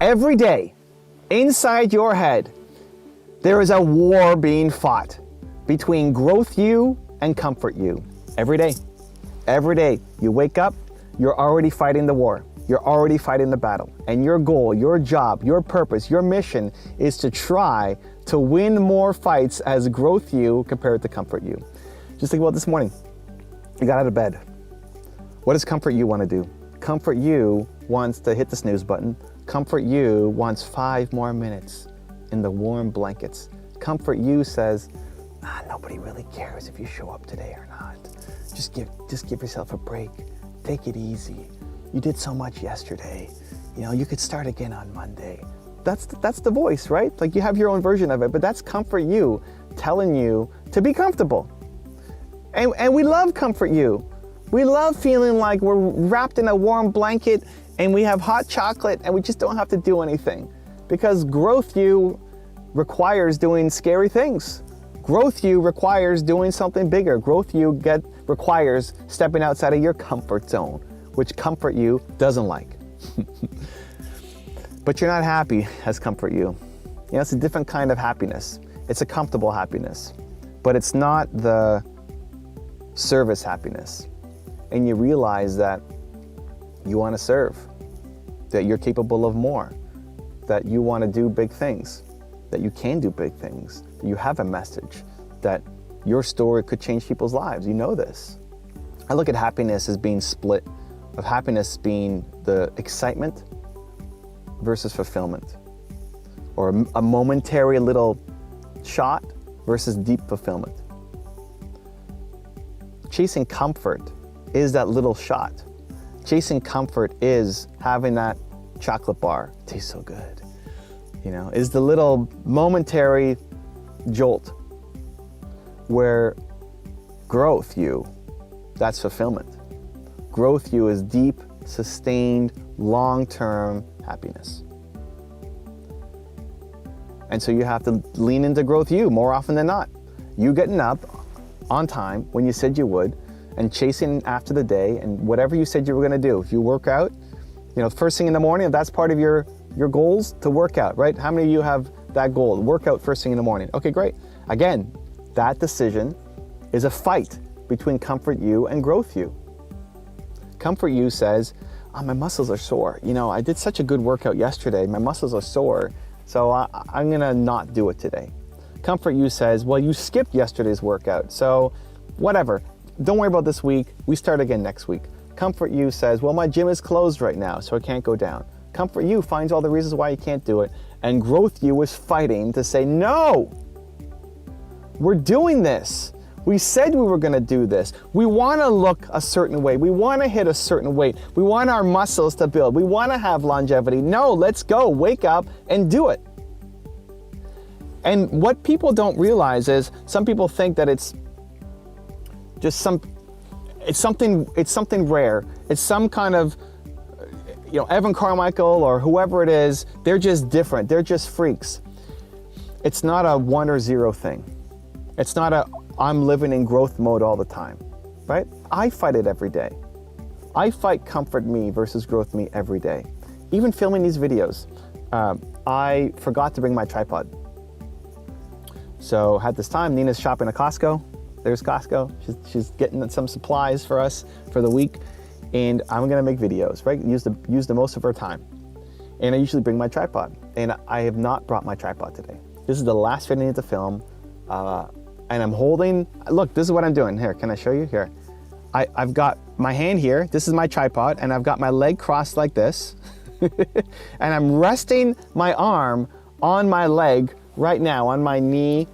Every day, inside your head, there is a war being fought between growth you and comfort you. Every day. Every day you wake up, you're already fighting the war. You're already fighting the battle. And your goal, your job, your purpose, your mission is to try to win more fights as growth you compared to comfort you. Just think about this morning. You got out of bed. What does comfort you want to do? Comfort you wants to hit the snooze button. Comfort you wants 5 more minutes in the warm blankets. Comfort you says, nobody really cares if you show up today or not. Just give yourself a break. Take it easy. You did so much yesterday. You could start again on Monday. That's the voice, right? Like you have your own version of it, but that's comfort you telling you to be comfortable. And we love comfort you. We love feeling like we're wrapped in a warm blanket and we have hot chocolate and we just don't have to do anything. Because growth you requires doing scary things. Growth you requires doing something bigger. Growth you requires stepping outside of your comfort zone, which comfort you doesn't like. But you're not happy as comfort you. It's a different kind of happiness. It's a comfortable happiness, but it's not the service happiness. And you realize that you want to serve, that you're capable of more, that you want to do big things, that you can do big things, that you have a message, that your story could change people's lives. You know this. I look at happiness as being split, of happiness being the excitement versus fulfillment, or a momentary little shot versus deep fulfillment. Chasing comfort is that little shot. Chasing comfort is having that chocolate bar. It tastes so good. Is the little momentary jolt, where growth you, that's fulfillment. Growth you is deep, sustained, long-term happiness. And so you have to lean into growth you more often than not. You getting up on time when you said you would, and chasing after the day and whatever you said you were going to do. If you work out, first thing in the morning, if that's part of your goals, to work out, right? How many of you have that goal? Work out first thing in the morning. Okay, great. Again, that decision is a fight between comfort you and growth you. Comfort you says, my muscles are sore. I did such a good workout yesterday. My muscles are sore, so I'm going to not do it today. Comfort you says, well, you skipped yesterday's workout, so whatever. Don't worry about this week. We start again next week. Comfort you says, well, my gym is closed right now, so I can't go down. Comfort you finds all the reasons why you can't do it. And growth you is fighting to say, no, we're doing this. We said we were going to do this. We want to look a certain way. We want to hit a certain weight. We want our muscles to build. We want to have longevity. No, let's go. Wake up and do it. And what people don't realize is some people think that it's something rare. It's some kind of, Evan Carmichael or whoever it is, they're just different. They're just freaks. It's not a 1 or 0 thing. It's not I'm living in growth mode all the time, right? I fight it every day. I fight comfort me versus growth me every day. Even filming these videos, I forgot to bring my tripod. So at this time, Nina's shopping at Costco. There's Costco. She's getting some supplies for us for the week, and I'm gonna make videos, right? Use the most of her time. And I usually bring my tripod, and I have not brought my tripod today. This is the last video I need to film, and I'm holding. Look, this is what I'm doing. Here, can I show you? Here, I've got my hand here. This is my tripod, and I've got my leg crossed like this, and I'm resting my arm on my leg right now, on my knee,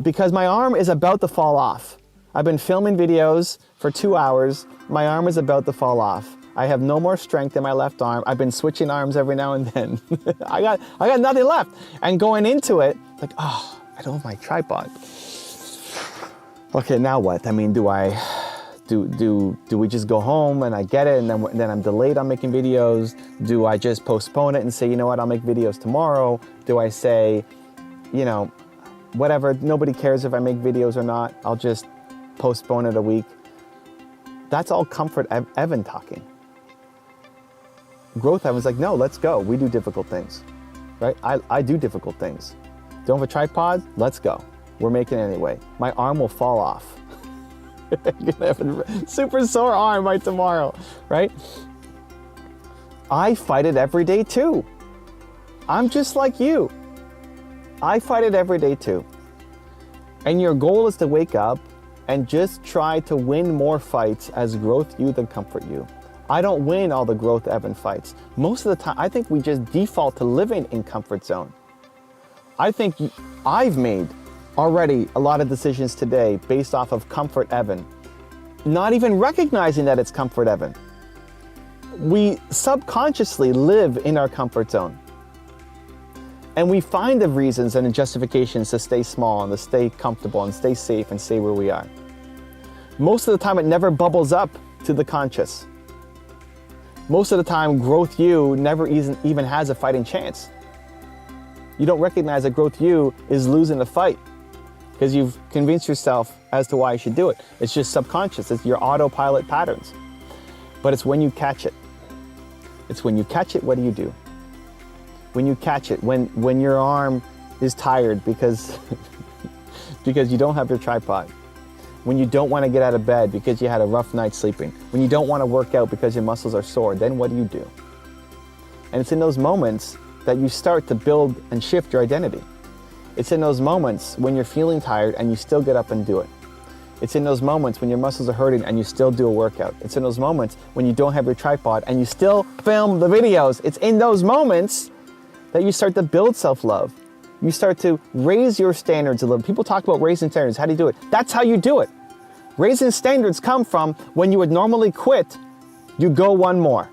because my arm is about to fall off. I've been filming videos for 2 hours. My arm is about to fall off. I have no more strength in my left arm. I've been switching arms every now and then. I got nothing left. And going into it, like, oh, I don't have my tripod. Okay, now what? I mean, do we just go home and I get it and then I'm delayed on making videos? Do I just postpone it and say, you know what, I'll make videos tomorrow? Do I say, whatever, nobody cares if I make videos or not, I'll just postpone it a week? That's all comfort Evan talking. growth Evan's like, no, let's go. We do difficult things, right? I do difficult things. Don't have a tripod? Let's go. We're making it anyway. My arm will fall off. You're gonna have a super sore arm by tomorrow, right? I fight it every day too. I'm just like you. I fight it every day too. And your goal is to wake up and just try to win more fights as growth you than comfort you. I don't win all the growth Evan fights. Most of the time, I think we just default to living in comfort zone. I think I've made already a lot of decisions today based off of comfort Evan, not even recognizing that it's comfort Evan. We subconsciously live in our comfort zone. And we find the reasons and the justifications to stay small and to stay comfortable and stay safe and stay where we are. Most of the time, it never bubbles up to the conscious. Most of the time, growth you never even has a fighting chance. You don't recognize that growth you is losing the fight because you've convinced yourself as to why you should do it. It's just subconscious. It's your autopilot patterns. But it's when you catch it. It's when you catch it, what do you do? When you catch it, when your arm is tired because, because you don't have your tripod, when you don't want to get out of bed because you had a rough night sleeping, when you don't want to work out because your muscles are sore, then what do? And it's in those moments that you start to build and shift your identity. It's in those moments when you're feeling tired and you still get up and do it. It's in those moments when your muscles are hurting and you still do a workout. It's in those moments when you don't have your tripod and you still film the videos. It's in those moments that you start to build self-love. You start to raise your standards a little. People talk about raising standards. How do you do it? That's how you do it. Raising standards come from when you would normally quit, you go one more.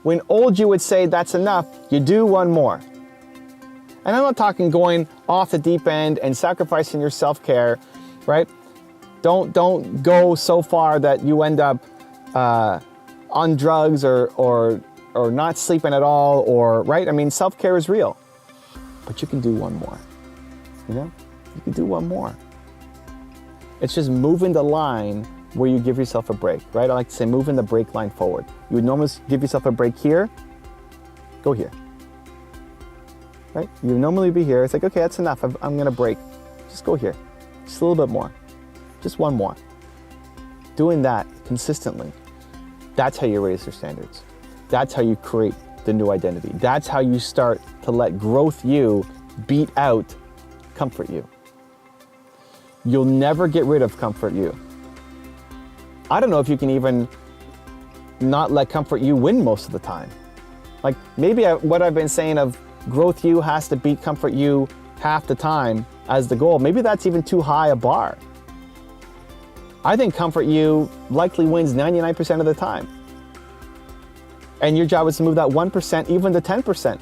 When old you would say that's enough, you do one more. And I'm not talking going off the deep end and sacrificing your self-care, right? Don't go so far that you end up on drugs or not sleeping at all, or, right? I mean, self-care is real, but you can do one more, you know? You can do one more. It's just moving the line where you give yourself a break, right? I like to say moving the brake line forward. You would normally give yourself a break here, go here, right? You would normally be here. It's like, okay, that's enough. I'm gonna break. Just go here, just a little bit more, just one more. Doing that consistently, that's how you raise your standards. That's how you create the new identity. That's how you start to let growth you beat out comfort you. You'll never get rid of comfort you. I don't know if you can even not let comfort you win most of the time. Like maybe what I've been saying of growth you has to beat comfort you half the time as the goal, maybe that's even too high a bar. I think comfort you likely wins 99% of the time. And your job is to move that 1% even to 10%.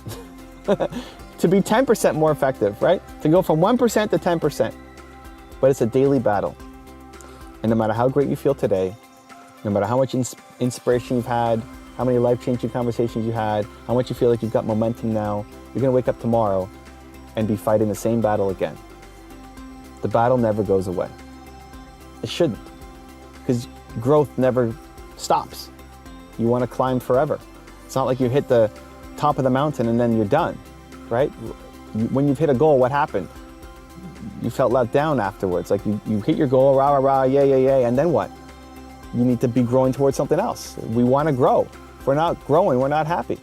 To be 10% more effective, right? To go from 1% to 10%. But it's a daily battle. And no matter how great you feel today, no matter how much inspiration you've had, how many life-changing conversations you had, how much you feel like you've got momentum now, you're gonna wake up tomorrow and be fighting the same battle again. The battle never goes away. It shouldn't, because growth never stops. You want to climb forever. It's not like you hit the top of the mountain and then you're done, right? When you've hit a goal, what happened? You felt let down afterwards. Like you hit your goal, rah, rah, rah, yay, and then what? You need to be growing towards something else. We want to grow. If we're not growing, we're not happy.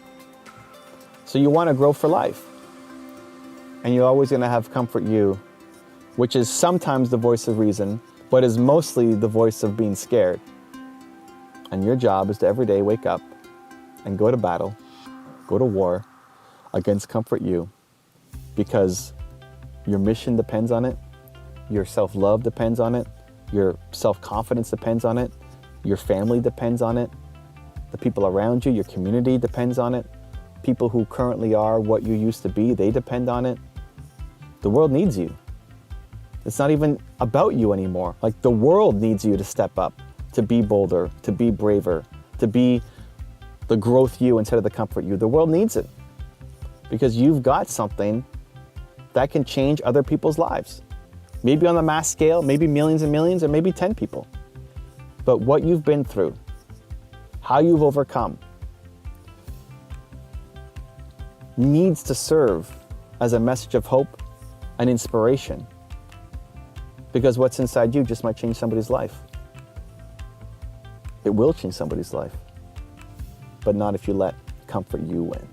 So you want to grow for life. And you're always going to have comfort you, which is sometimes the voice of reason, but is mostly the voice of being scared. And your job is to every day wake up and go to battle, go to war against comfort you, because your mission depends on it, your self-love depends on it, your self-confidence depends on it, your family depends on it, the people around you, your community depends on it, people who currently are what you used to be, they depend on it. The world needs you. It's not even about you anymore. Like the world needs you to step up, to be bolder, to be braver, to be the growth you instead of the comfort you. The world needs it because you've got something that can change other people's lives. Maybe on a mass scale, maybe millions and millions, or maybe 10 people. But what you've been through, how you've overcome, needs to serve as a message of hope and inspiration. Because what's inside you just might change somebody's life. It will change somebody's life, but not if you let comfort you win.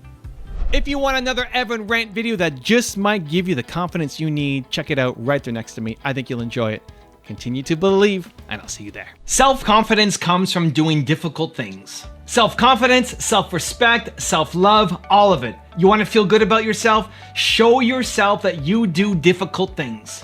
If you want another Evan rant video that just might give you the confidence you need, check it out right there next to me. I think you'll enjoy it. Continue to believe, and I'll see you there. Self-confidence comes from doing difficult things. Self-confidence, self-respect, self-love, all of it. You want to feel good about yourself? Show yourself that you do difficult things.